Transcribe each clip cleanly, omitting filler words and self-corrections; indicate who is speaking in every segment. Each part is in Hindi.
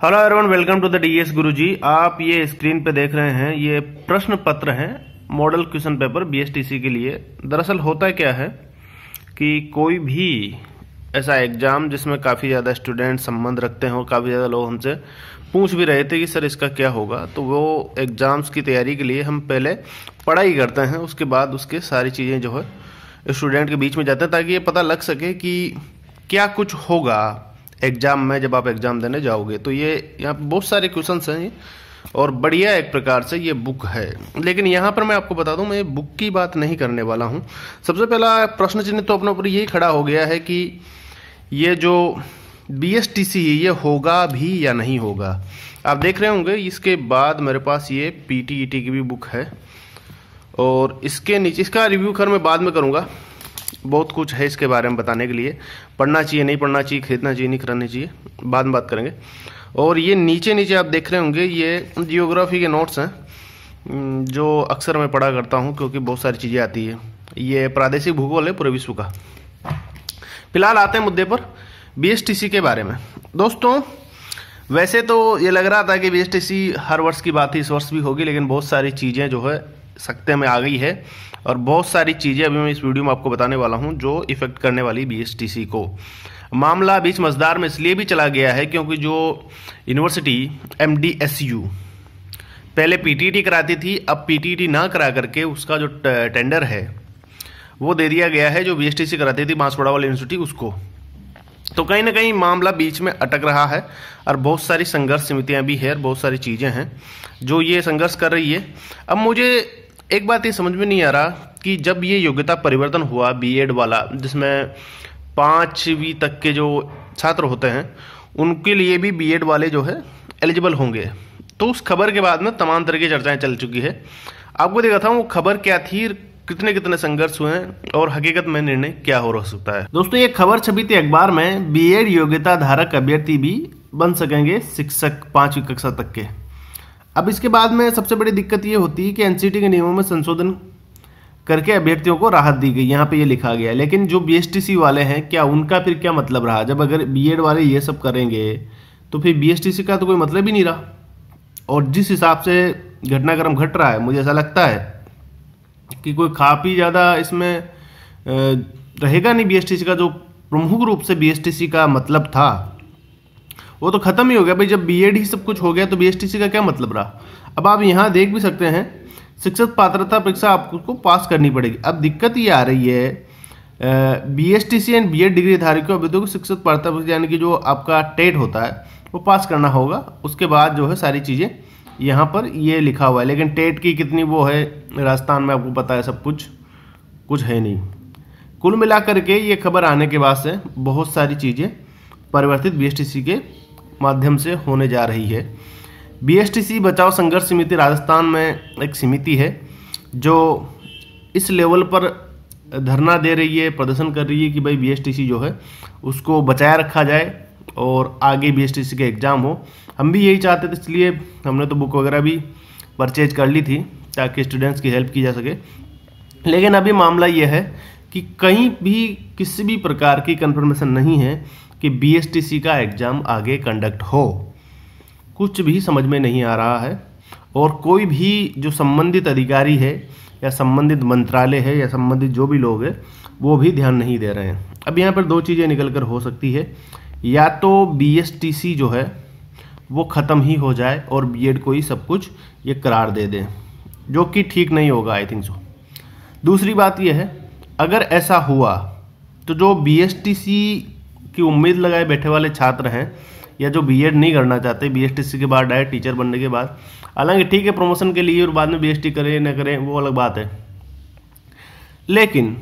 Speaker 1: Hello everyone, welcome to the DS Guruji. आप ये स्क्रीन पे देख रहे हैं, ये प्रश्न पत्र है मॉडल क्वेश्चन पेपर बीएसटीसी के लिए। दरअसल होता क्या है कि कोई भी ऐसा एग्जाम जिसमें काफ़ी ज़्यादा स्टूडेंट संबंध रखते हो, काफ़ी ज़्यादा लोग हमसे पूछ भी रहे थे कि सर इसका क्या होगा, तो वो एग्ज़ाम्स की तैयारी के लिए हम पहले पढ़ाई करते हैं, उसके बाद उसके सारी चीज़ें जो है स्टूडेंट के बीच में जाते हैं ताकि ये पता लग सके कि क्या कुछ होगा एग्जाम में जब आप एग्जाम देने जाओगे। तो ये यहाँ पे बहुत सारे क्वेश्चंस हैं और बढ़िया एक प्रकार से ये बुक है। लेकिन यहाँ पर मैं आपको बता दूं, मैं बुक की बात नहीं करने वाला हूँ। सबसे पहला प्रश्न चिन्ह तो अपने ऊपर यही खड़ा हो गया है कि ये जो बीएसटीसी है ये होगा भी या नहीं होगा। आप देख रहे होंगे इसके बाद मेरे पास ये पीटीईटी की भी बुक है और इसके नीचे इसका रिव्यू खैर मैं बाद में करूँगा। बहुत कुछ है इसके बारे में बताने के लिए, पढ़ना चाहिए नहीं पढ़ना चाहिए, खरीदना चाहिए नहीं खरीदना चाहिए, बाद में बात करेंगे। और ये नीचे नीचे आप देख रहे होंगे ये जियोग्राफी के नोट्स हैं जो अक्सर मैं पढ़ा करता हूँ क्योंकि बहुत सारी चीज़ें आती है। ये प्रादेशिक भूगोल है पूरे विश्व का। फिलहाल आते हैं मुद्दे पर बीएसटीसी के बारे में। दोस्तों वैसे तो ये लग रहा था कि बीएसटीसी हर वर्ष की बात ही इस वर्ष भी होगी, लेकिन बहुत सारी चीज़ें जो है सख्ते में आ गई है और बहुत सारी चीज़ें अभी मैं इस वीडियो में आपको बताने वाला हूं जो इफेक्ट करने वाली बीएसटीसी को। मामला बीच मझधार में इसलिए भी चला गया है क्योंकि जो यूनिवर्सिटी एमडीएसयू पहले पीटीईटी कराती थी, अब पीटीईटी ना करा करके उसका जो टेंडर है वो दे दिया गया है जो बीएसटीसी कराती थी बांसवाड़ा वाली यूनिवर्सिटी उसको। तो कहीं ना कहीं मामला बीच में अटक रहा है और बहुत सारी संघर्ष समितियां भी है और बहुत सारी चीज़ें हैं जो ये संघर्ष कर रही है। अब मुझे एक बात ये समझ में नहीं आ रहा कि जब ये योग्यता परिवर्तन हुआ बीएड वाला, जिसमें 5वीं तक के जो छात्र होते हैं उनके लिए भी बीएड वाले जो है एलिजिबल होंगे, तो उस खबर के बाद में तमाम तरह की चर्चाएं चल चुकी है। आपको दिखाता हूँ वो खबर क्या थी, कितने कितने संघर्ष हुए हैं और हकीकत में निर्णय क्या हो सकता है। दोस्तों ये खबर छपी थी अखबार में, बीएड योग्यता धारक अभ्यर्थी भी बन सकेंगे शिक्षक 5वीं कक्षा तक के। अब इसके बाद में सबसे बड़ी दिक्कत ये होती है कि एनसीटी के नियमों में संशोधन करके अभ्यर्थियों को राहत दी गई, यहाँ पे ये लिखा गया। लेकिन जो बीएसटीसी वाले हैं क्या उनका फिर क्या मतलब रहा? जब अगर बीएड वाले ये सब करेंगे तो फिर बीएसटीसी का तो कोई मतलब ही नहीं रहा। और जिस हिसाब से घटनाक्रम घट रहा है मुझे ऐसा लगता है कि कोई काफ़ी ज़्यादा इसमें रहेगा नहीं। बीएसटीसी का जो प्रमुख रूप से बीएसटीसी का मतलब था वो तो खत्म ही हो गया। भाई जब बीएड ही सब कुछ हो गया तो बीएसटीसी का क्या मतलब रहा? अब आप यहाँ देख भी सकते हैं शिक्षक पात्रता परीक्षा आपको पास करनी पड़ेगी। अब दिक्कत ये आ रही है बीएसटीसी एंड बीएड डिग्री धारकों अभ्यर्थियों को शिक्षक पात्रता परीक्षा यानी कि जो आपका टेट होता है वो पास करना होगा। उसके बाद जो है सारी चीज़ें यहाँ पर ये लिखा हुआ है, लेकिन टेट की कितनी वो है राजस्थान में आपको पता है सब कुछ है नहीं। कुल मिलाकर के ये खबर आने के बाद से बहुत सारी चीज़ें परिवर्तित बीएसटीसी के माध्यम से होने जा रही है। बीएसटीसी बचाओ संघर्ष समिति राजस्थान में एक समिति है जो इस लेवल पर धरना दे रही है, प्रदर्शन कर रही है कि भाई बीएसटीसी जो है उसको बचाया रखा जाए और आगे बीएसटीसी के एग्ज़ाम हो। हम भी यही चाहते थे, इसलिए हमने तो बुक वगैरह भी परचेज कर ली थी ताकि स्टूडेंट्स की हेल्प की जा सके। लेकिन अभी मामला ये है कि कहीं भी किसी भी प्रकार की कंफर्मेशन नहीं है कि बीएसटीसी का एग्ज़ाम आगे कंडक्ट हो। कुछ भी समझ में नहीं आ रहा है और कोई भी जो संबंधित अधिकारी है या संबंधित मंत्रालय है या संबंधित जो भी लोग हैं वो भी ध्यान नहीं दे रहे हैं। अब यहाँ पर दो चीज़ें निकल कर हो सकती है, या तो बीएसटीसी जो है वो ख़त्म ही हो जाए और बीएड को ही सब कुछ ये करार दे दें, जो कि ठीक नहीं होगा आई थिंक सो। दूसरी बात यह है अगर ऐसा हुआ तो जो बीएसटीसी की उम्मीद लगाए बैठे वाले छात्र हैं या जो बीएड नहीं करना चाहते बीएसटीसी के बाद डायरेक्ट टीचर बनने के बाद, हालांकि ठीक है प्रमोशन के लिए और बाद में बीएसटी करें न करें वो अलग बात है, लेकिन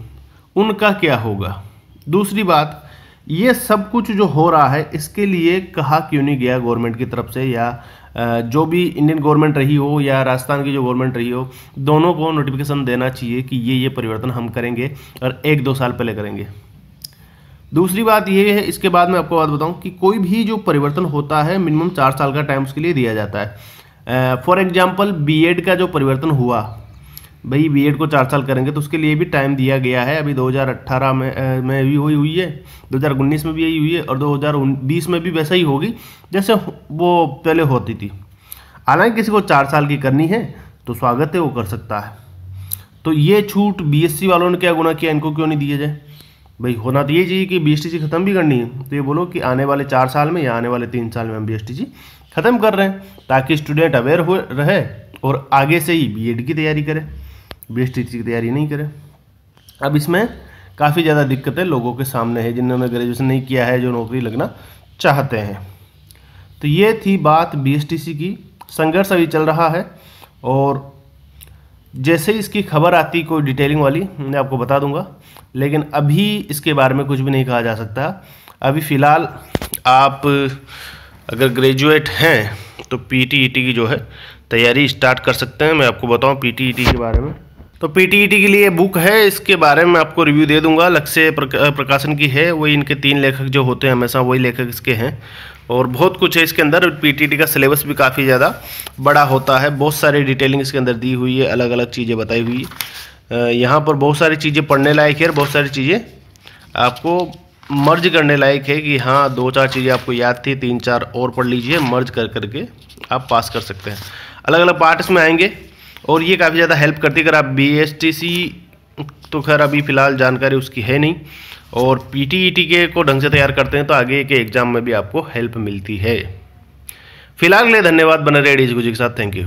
Speaker 1: उनका क्या होगा? दूसरी बात ये सब कुछ जो हो रहा है इसके लिए कहा क्यों नहीं गया गवर्नमेंट की तरफ से, या जो भी इंडियन गवर्नमेंट रही हो या राजस्थान की जो गवर्नमेंट रही हो, दोनों को नोटिफिकेशन देना चाहिए कि ये परिवर्तन हम करेंगे और 1-2 साल पहले करेंगे। दूसरी बात ये है, इसके बाद मैं आपको बात बताऊं कि कोई भी जो परिवर्तन होता है मिनिमम 4 साल का टाइम उसके लिए दिया जाता है। फॉर एग्जांपल बीएड का जो परिवर्तन हुआ भाई बीएड को 4 साल करेंगे तो उसके लिए भी टाइम दिया गया है। अभी 2018 में भी वही हुई है, 2019 में भी यही हुई है और 2020 में भी वैसा ही होगी जैसे वो पहले होती थी। हालांकि किसी को 4 साल की करनी है तो स्वागत है, वो कर सकता है। तो ये छूट बीएससी वालों ने क्या गुनाह किया, इनको क्यों नहीं दिया जाए? भाई होना तो ये चाहिए कि बीएसटीसी खत्म भी करनी है तो ये बोलो कि आने वाले 4 साल में या आने वाले 3 साल में हम बीएसटीसी खत्म कर रहे हैं, ताकि स्टूडेंट अवेयर हो रहे और आगे से ही बीएड की तैयारी करे, बीएसटीसी की तैयारी नहीं करे। अब इसमें काफ़ी ज़्यादा दिक्कतें लोगों के सामने है जिन्होंने ग्रेजुएशन नहीं किया है, जो नौकरी लगना चाहते हैं। तो ये थी बात बीएसटीसी की। संघर्ष अभी चल रहा है और जैसे ही इसकी खबर आती कोई डिटेलिंग वाली मैं आपको बता दूंगा, लेकिन अभी इसके बारे में कुछ भी नहीं कहा जा सकता। अभी फ़िलहाल आप अगर ग्रेजुएट हैं तो पीटीईटी की जो है तैयारी स्टार्ट कर सकते हैं। मैं आपको बताऊं पीटीईटी के बारे में, तो पीटीईटी के लिए बुक है, इसके बारे में आपको रिव्यू दे दूंगा। लक्ष्य प्रकाशन की है, वही इनके 3 लेखक जो होते हैं हमेशा वही लेखक इसके हैं और बहुत कुछ है इसके अंदर। पीटीईटी का सिलेबस भी काफ़ी ज़्यादा बड़ा होता है, बहुत सारी डिटेलिंग इसके अंदर दी हुई है, अलग अलग चीज़ें बताई हुई है। यहाँ पर बहुत सारी चीज़ें पढ़ने लायक है और बहुत सारी चीज़ें आपको मर्ज करने लायक है कि हाँ 2-4 चीज़ें आपको याद थी, 3-4 और पढ़ लीजिए, मर्ज कर करके आप पास कर सकते हैं। अलग अलग पार्ट इसमें आएंगे और ये काफ़ी ज़्यादा हेल्प करती है। अगर आप बीएसटीसी तो खैर अभी फ़िलहाल जानकारी उसकी है नहीं, और पीटीईटी के को ढंग से तैयार करते हैं तो आगे के एग्ज़ाम में भी आपको हेल्प मिलती है। फिलहाल के लिए धन्यवाद, बने रहिए DSGuruji के साथ। Thank you.